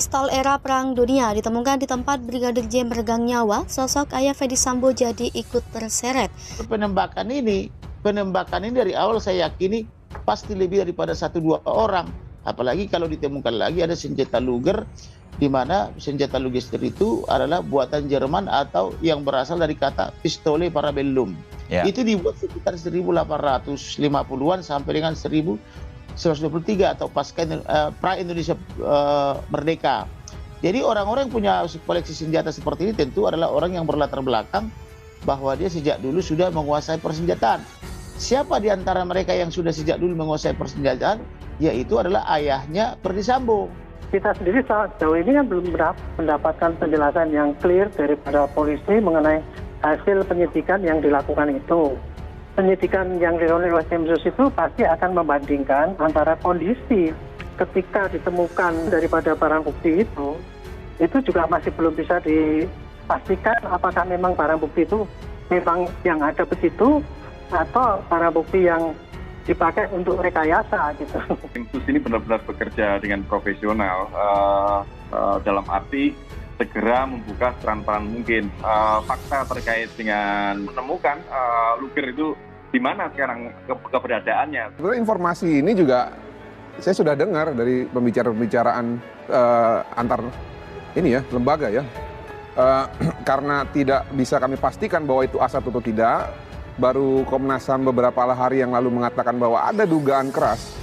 Pistol era Perang Dunia ditemukan di tempat Brigadir J meregang nyawa, sosok ayah Fedy Sambo jadi ikut terseret. Penembakan ini dari awal saya yakini pasti lebih daripada 1-2 orang. Apalagi kalau ditemukan lagi ada senjata Luger, di mana senjata Luger itu adalah buatan Jerman atau yang berasal dari kata pistole parabellum. Ya. Itu dibuat sekitar 1850-an sampai dengan 1923 atau pasca pra Indonesia merdeka. Jadi orang-orang yang punya koleksi senjata seperti ini tentu adalah orang yang berlatar belakang bahwa dia sejak dulu sudah menguasai persenjataan. Siapa di antara mereka yang sudah sejak dulu menguasai persenjataan? Yaitu adalah ayahnya Ferdy Sambo. Kita sendiri sejauh ini kan belum mendapatkan penjelasan yang clear daripada polisi mengenai hasil penyidikan yang dilakukan itu. Penyidikan yang dilakukan oleh tim sus itu pasti akan membandingkan antara kondisi ketika ditemukan daripada barang bukti itu juga masih belum bisa dipastikan apakah memang barang bukti itu memang yang ada begitu atau barang bukti yang dipakai untuk rekayasa gitu. Tim sus ini benar-benar bekerja dengan profesional dalam arti segera membuka seterang-terang mungkin fakta terkait dengan menemukan Luger itu di mana sekarang keberadaannya. Sebenarnya informasi ini juga saya sudah dengar dari pembicaraan antar ini ya lembaga ya. Karena tidak bisa kami pastikan bahwa itu A1 atau tidak, baru Komnas HAM beberapa hari yang lalu mengatakan bahwa ada dugaan keras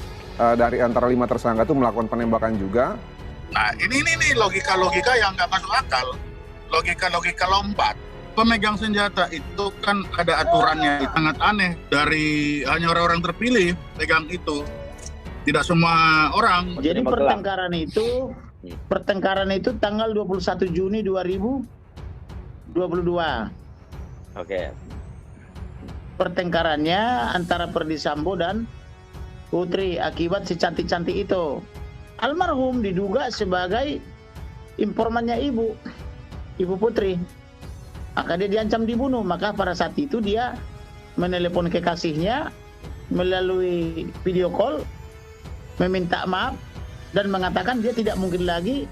dari antara 5 tersangka itu melakukan penembakan juga. Nah ini logika-logika yang nggak masuk akal, logika lompat. Pemegang senjata itu kan ada aturannya, sangat aneh dari hanya orang-orang terpilih pegang itu, tidak semua orang. Jadi pertengkaran itu tanggal 21 Juni 2022. Oke. Pertengkarannya antara Ferdy Sambo dan Putri akibat si cantik-cantik itu. Almarhum diduga sebagai informannya ibu Putri. Maka dia diancam dibunuh. Maka pada saat itu dia menelepon kekasihnya melalui video call, meminta maaf dan mengatakan dia tidak mungkin lagi.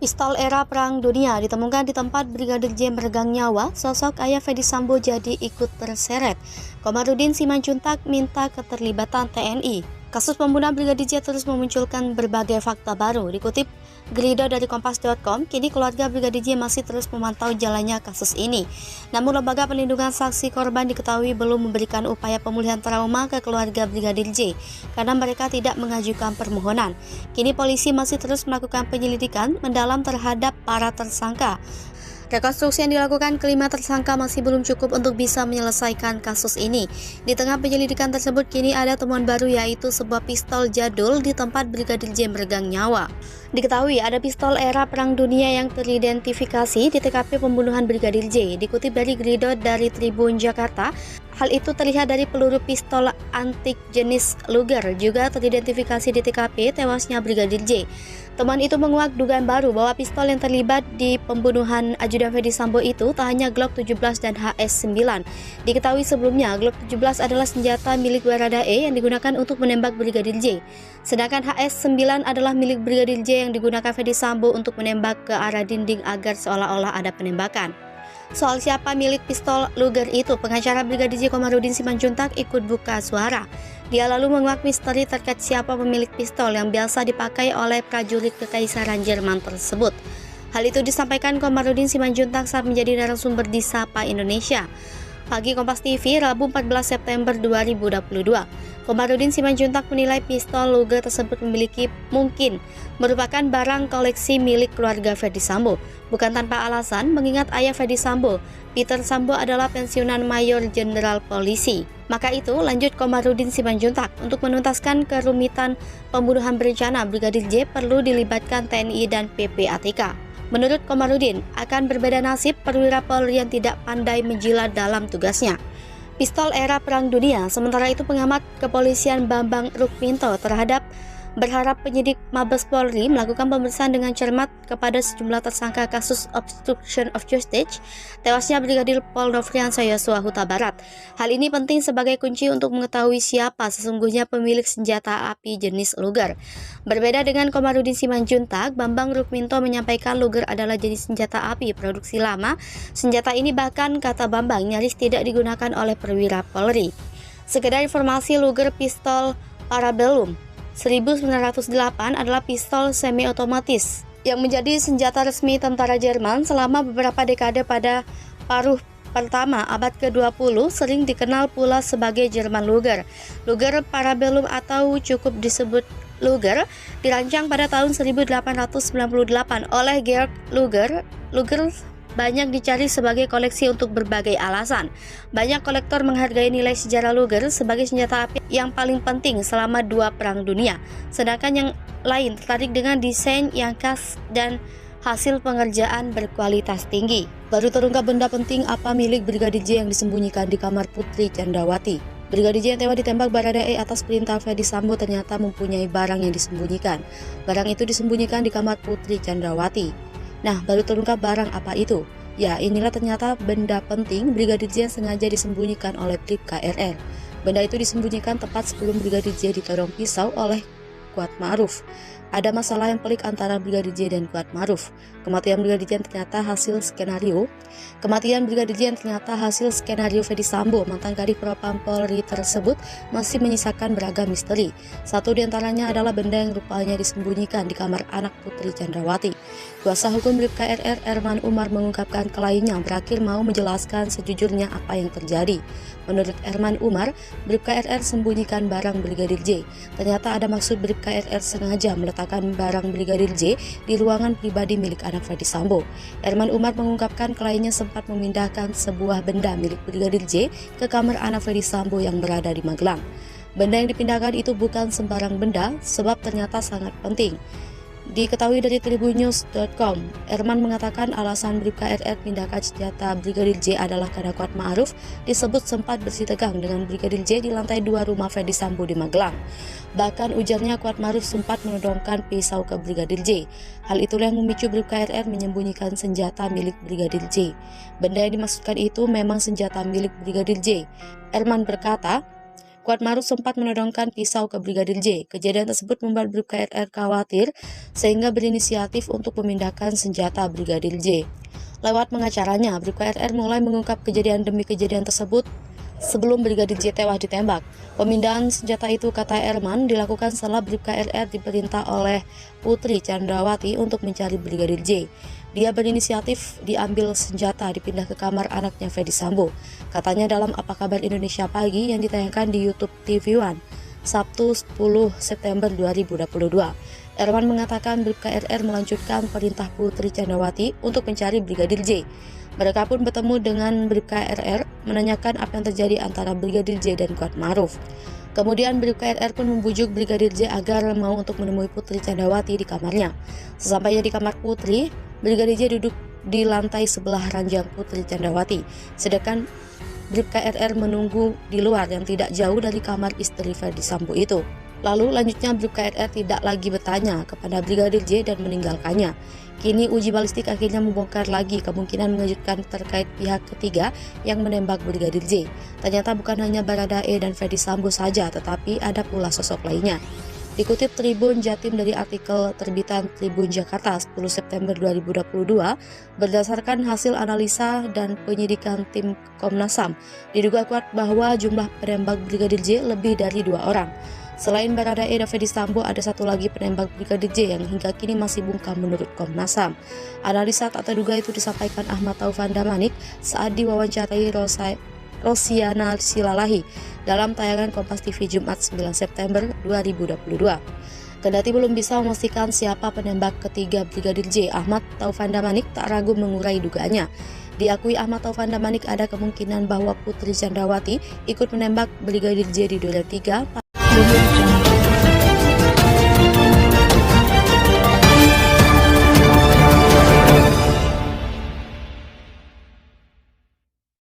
Pistol era Perang Dunia ditemukan di tempat Brigadir J meregang nyawa, sosok ayah Fedy Sambo jadi ikut terseret. Komarudin Simanjuntak minta keterlibatan TNI. Kasus pembunuhan Brigadir J terus memunculkan berbagai fakta baru. Dikutip Gerido dari Kompas.com, kini keluarga Brigadir J masih terus memantau jalannya kasus ini. Namun Lembaga Perlindungan Saksi Korban diketahui belum memberikan upaya pemulihan trauma ke keluarga Brigadir J karena mereka tidak mengajukan permohonan. Kini polisi masih terus melakukan penyelidikan mendalam terhadap para tersangka. Rekonstruksi yang dilakukan kelima tersangka masih belum cukup untuk bisa menyelesaikan kasus ini. Di tengah penyelidikan tersebut kini ada temuan baru, yaitu sebuah pistol jadul di tempat Brigadir J meregang nyawa. Diketahui ada pistol era Perang Dunia yang teridentifikasi di TKP pembunuhan Brigadir J. Dikutip dari Gerido dari Tribun Jakarta, hal itu terlihat dari peluru pistol antik jenis Luger juga teridentifikasi di TKP tewasnya Brigadir J. Temuan itu menguak dugaan baru bahwa pistol yang terlibat di pembunuhan ajudan Fedy Sambo itu tak hanya Glock 17 dan HS9. Diketahui sebelumnya Glock 17 adalah senjata milik Baradae yang digunakan untuk menembak Brigadir J. Sedangkan HS9 adalah milik Brigadir J yang digunakan Fedy Sambo untuk menembak ke arah dinding agar seolah-olah ada penembakan. Soal siapa milik pistol Luger itu, pengacara Brigadir J Komarudin Simanjuntak ikut buka suara. Dia lalu menguak misteri terkait siapa pemilik pistol yang biasa dipakai oleh prajurit Kekaisaran Jerman tersebut. Hal itu disampaikan Komarudin Simanjuntak saat menjadi narasumber di Sapa Indonesia. Pagi Kompas TV, Rabu 14 September 2022. Komarudin Simanjuntak menilai pistol Luger tersebut mungkin merupakan barang koleksi milik keluarga Fedy Sambo. Bukan tanpa alasan, mengingat ayah Fedy Sambo, Peter Sambo adalah pensiunan Mayor Jenderal Polisi. Maka itu, lanjut Komarudin Simanjuntak, untuk menuntaskan kerumitan pembunuhan berencana Brigadir J perlu dilibatkan TNI dan PPATK. Menurut Komarudin, akan berbeda nasib perwira Polri yang tidak pandai menjilat dalam tugasnya. Pistol era Perang Dunia, sementara itu pengamat kepolisian Bambang Rukminto terhadap berharap penyidik Mabes Polri melakukan pemeriksaan dengan cermat kepada sejumlah tersangka kasus obstruction of justice tewasnya Brigadir Pol Nofriansah Yosua Huta Barat. Hal ini penting sebagai kunci untuk mengetahui siapa sesungguhnya pemilik senjata api jenis Luger. Berbeda dengan Komarudin Simanjuntak, Bambang Rukminto menyampaikan Luger adalah jenis senjata api produksi lama. Senjata ini bahkan, kata Bambang, nyaris tidak digunakan oleh perwira Polri. Sekedar informasi, Luger pistol Parabellum 1908 adalah pistol semi-otomatis yang menjadi senjata resmi tentara Jerman selama beberapa dekade pada paruh pertama abad ke-20, sering dikenal pula sebagai Jerman Luger. Luger Parabellum atau cukup disebut Luger dirancang pada tahun 1898 oleh Georg Luger. Luger banyak dicari sebagai koleksi untuk berbagai alasan. Banyak kolektor menghargai nilai sejarah Luger sebagai senjata api yang paling penting selama 2 perang dunia. Sedangkan yang lain tertarik dengan desain yang khas dan hasil pengerjaan berkualitas tinggi. Baru terungkap benda penting apa milik Brigadir J yang disembunyikan di kamar Putri Candrawati. Brigadir J yang tewas ditembak Baradae atas perintah Ferdy Sambo ternyata mempunyai barang yang disembunyikan. Barang itu disembunyikan di kamar Putri Candrawati. Nah, baru terungkap barang apa itu? Ya, inilah ternyata benda penting Brigadir J yang sengaja disembunyikan oleh Bribka RR. Benda itu disembunyikan tepat sebelum Brigadir J ditodong pisau oleh Kuat Ma'ruf. Ada masalah yang pelik antara Brigadir J dan Kuat Ma'ruf. Kematian Brigadir J ternyata hasil skenario Ferdy Sambo, mantan Kadif Propam Polri tersebut masih menyisakan beragam misteri. Satu diantaranya adalah benda yang rupanya disembunyikan di kamar anak Putri Candrawati. Kuasa hukum Bribka RR Erman Umar mengungkapkan kliennya berakhir mau menjelaskan sejujurnya apa yang terjadi. Menurut Erman Umar, Bribka RR sembunyikan barang Brigadir J. Ternyata ada maksud Bribka RR sengaja meletakkan barang Brigadir J di ruangan pribadi milik anak Ferdy Sambo. Erman Umar mengungkapkan kliennya sempat memindahkan sebuah benda milik Brigadir J ke kamar anak Ferdy Sambo yang berada di Magelang. Benda yang dipindahkan itu bukan sembarang benda, sebab ternyata sangat penting. Diketahui dari tribunnews.com, Erman mengatakan alasan Bribka RR pindahkan senjata Brigadir J adalah karena Kuat Ma'ruf disebut sempat bersitegang dengan Brigadir J di lantai 2 rumah Ferdy Sambo di Magelang. Bahkan ujarnya Kuat Ma'ruf sempat menodongkan pisau ke Brigadir J. Hal itulah yang memicu Bribka RR menyembunyikan senjata milik Brigadir J. Benda yang dimaksudkan itu memang senjata milik Brigadir J. Erman berkata, Kuat Ma'ruf sempat menodongkan pisau ke Brigadir J. Kejadian tersebut membuat Bribka RR khawatir sehingga berinisiatif untuk memindahkan senjata Brigadir J. Lewat pengacaranya, Bribka RR mulai mengungkap kejadian demi kejadian tersebut sebelum Brigadir J tewas ditembak. Pemindahan senjata itu, kata Erman, dilakukan setelah Bribka RR diperintah oleh Putri Candrawati untuk mencari Brigadir J. Dia berinisiatif diambil senjata dipindah ke kamar anaknya Ferdy Sambo. Katanya dalam Apa Kabar Indonesia Pagi yang ditayangkan di YouTube TV One, Sabtu 10 September 2022. Erman mengatakan Bribka RR melanjutkan perintah Putri Candrawati untuk mencari Brigadir J. Mereka pun bertemu dengan Bribka RR menanyakan apa yang terjadi antara Brigadir J dan Kuat Ma'ruf. Kemudian Bribka RR pun membujuk Brigadir J agar mau untuk menemui Putri Candrawati di kamarnya. Sesampainya di kamar Putri, Brigadir J duduk di lantai sebelah ranjang Putri Candrawati, sedangkan Bribka RR menunggu di luar yang tidak jauh dari kamar istri Ferdy Sambo itu. Lalu lanjutnya Bribka RR tidak lagi bertanya kepada Brigadir J dan meninggalkannya. Kini uji balistik akhirnya membongkar lagi kemungkinan mengejutkan terkait pihak ketiga yang menembak Brigadir J. Ternyata bukan hanya Baradae dan Ferdy Sambo saja, tetapi ada pula sosok lainnya. Dikutip Tribun Jatim dari artikel terbitan Tribun Jakarta 10 September 2022, berdasarkan hasil analisa dan penyidikan tim Komnas HAM, diduga kuat bahwa jumlah penembak Brigadir J lebih dari 2 orang. Selain Baradae dan Ferdy Sambo, ada satu lagi penembak Brigadir J yang hingga kini masih bungkam menurut Komnas HAM. Analisa tak terduga itu disampaikan Ahmad Taufan Damanik saat diwawancarai Rosiana Silalahi dalam tayangan Kompas TV Jumat 9 September 2022. Kendati belum bisa memastikan siapa penembak ketiga Brigadir J, Ahmad Taufan Damanik tak ragu mengurai dugaannya. Diakui Ahmad Taufan Damanik ada kemungkinan bahwa Putri Candrawati ikut menembak Brigadir J di duel 3